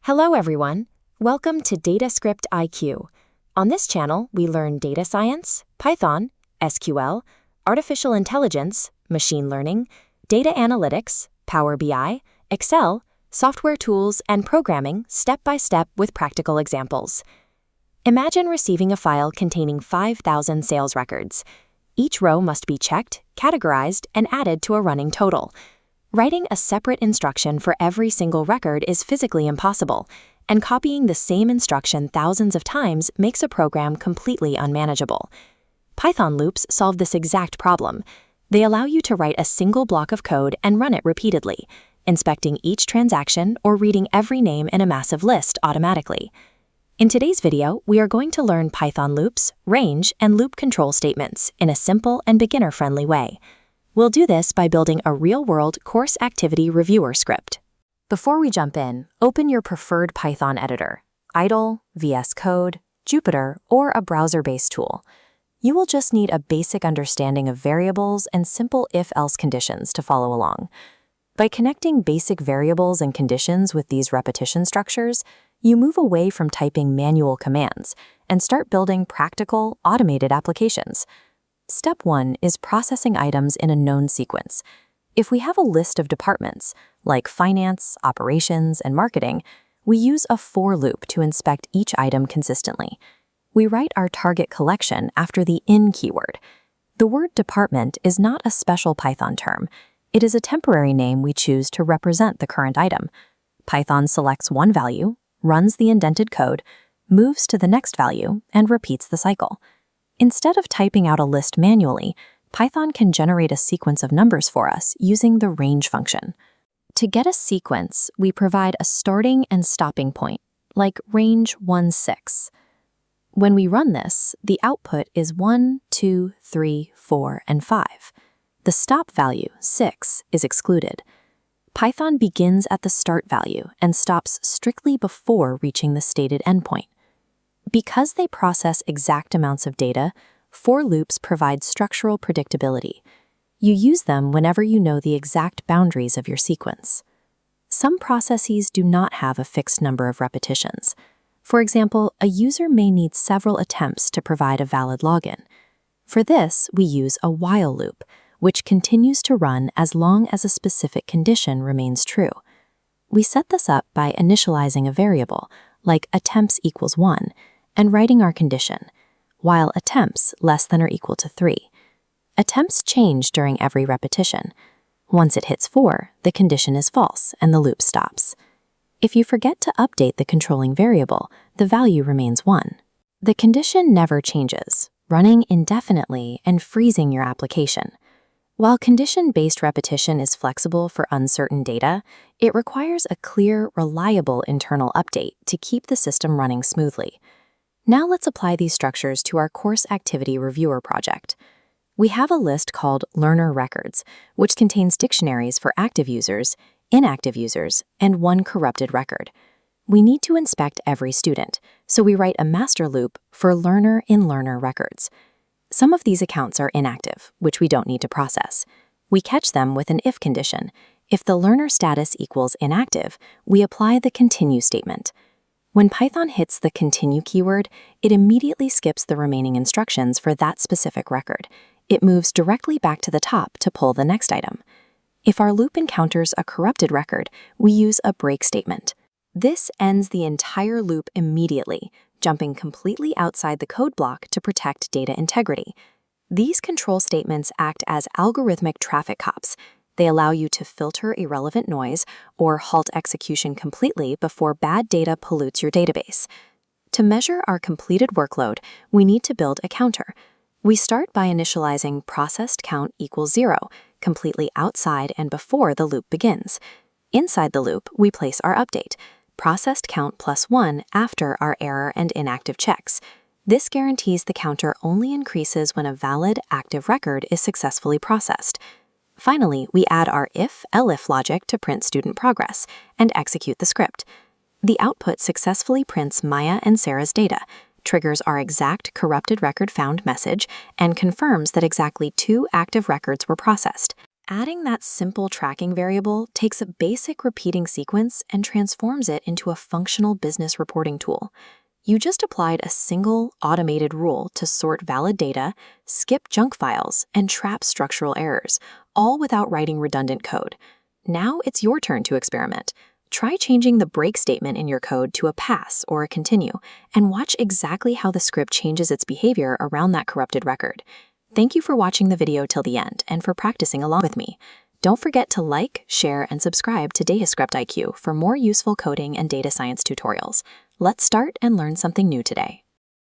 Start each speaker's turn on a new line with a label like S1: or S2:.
S1: Hello everyone, welcome to DataScriptIQ. On this channel, we learn data science, Python, SQL, artificial intelligence, machine learning, data analytics, Power BI, Excel, software tools, and programming step by step with practical examples. Imagine receiving a file containing 5,000 sales records. Each row must be checked, categorized, and added to a running total. Writing a separate instruction for every single record is physically impossible, and copying the same instruction thousands of times makes a program completely unmanageable. Python loops solve this exact problem. They allow you to write a single block of code and run it repeatedly, inspecting each transaction or reading every name in a massive list automatically. In today's video, we are going to learn Python loops, range, and loop control statements in a simple and beginner-friendly way. We'll do this by building a real-world course activity reviewer script. Before we jump in, open your preferred Python editor, Idle, VS Code, Jupyter, or a browser-based tool. You will just need a basic understanding of variables and simple if-else conditions to follow along. By connecting basic variables and conditions with these repetition structures, you move away from typing manual commands and start building practical, automated applications. Step 1 is processing items in a known sequence. If we have a list of departments, like finance, operations, and marketing, we use a for loop to inspect each item consistently. We write our target collection after the in keyword. The word department is not a special Python term. It is a temporary name we choose to represent the current item. Python selects one value, runs the indented code, moves to the next value, and repeats the cycle. Instead of typing out a list manually, Python can generate a sequence of numbers for us using the range function. To get a sequence, we provide a starting and stopping point, like range 1-6. When we run this, the output is 1, 2, 3, 4, and 5. The stop value, 6, is excluded. Python begins at the start value and stops strictly before reaching the stated endpoint. Because they process exact amounts of data, for loops provide structural predictability. You use them whenever you know the exact boundaries of your sequence. Some processes do not have a fixed number of repetitions. For example, a user may need several attempts to provide a valid login. For this, we use a while loop, which continues to run as long as a specific condition remains true. We set this up by initializing a variable, like attempts equals 1, and writing our condition, while attempts less than or equal to 3. Attempts change during every repetition. Once it hits 4, the condition is false and the loop stops. If you forget to update the controlling variable, the value remains 1. The condition never changes, running indefinitely and freezing your application. While condition-based repetition is flexible for uncertain data, it requires a clear, reliable internal update to keep the system running smoothly. Now let's apply these structures to our course activity reviewer project. We have a list called learner records, which contains dictionaries for active users, inactive users, and one corrupted record. We need to inspect every student, so we write a master loop for learner in learner records. Some of these accounts are inactive, which we don't need to process. We catch them with an if condition. If the learner status equals inactive, we apply the continue statement. When Python hits the continue keyword, it immediately skips the remaining instructions for that specific record. It moves directly back to the top to pull the next item. If our loop encounters a corrupted record, we use a break statement. This ends the entire loop immediately, jumping completely outside the code block to protect data integrity. These control statements act as algorithmic traffic cops. They allow you to filter irrelevant noise or halt execution completely before bad data pollutes your database. To measure our completed workload, we need to build a counter. We start by initializing processed count equals 0, completely outside and before the loop begins. Inside the loop, we place our update, processed count plus 1 after our error and inactive checks. This guarantees the counter only increases when a valid, active record is successfully processed. Finally, we add our if-elif logic to print student progress and execute the script. The output successfully prints Maya and Sarah's data, triggers our exact corrupted record found message, and confirms that exactly 2 active records were processed. Adding that simple tracking variable takes a basic repeating sequence and transforms it into a functional business reporting tool. You just applied a single automated rule to sort valid data, skip junk files, and trap structural errors, all without writing redundant code. Now it's your turn to experiment. Try changing the break statement in your code to a pass or a continue, and watch exactly how the script changes its behavior around that corrupted record. Thank you for watching the video till the end and for practicing along with me. Don't forget to like, share, and subscribe to DataScriptIQ for more useful coding and data science tutorials. Let's start and learn something new today.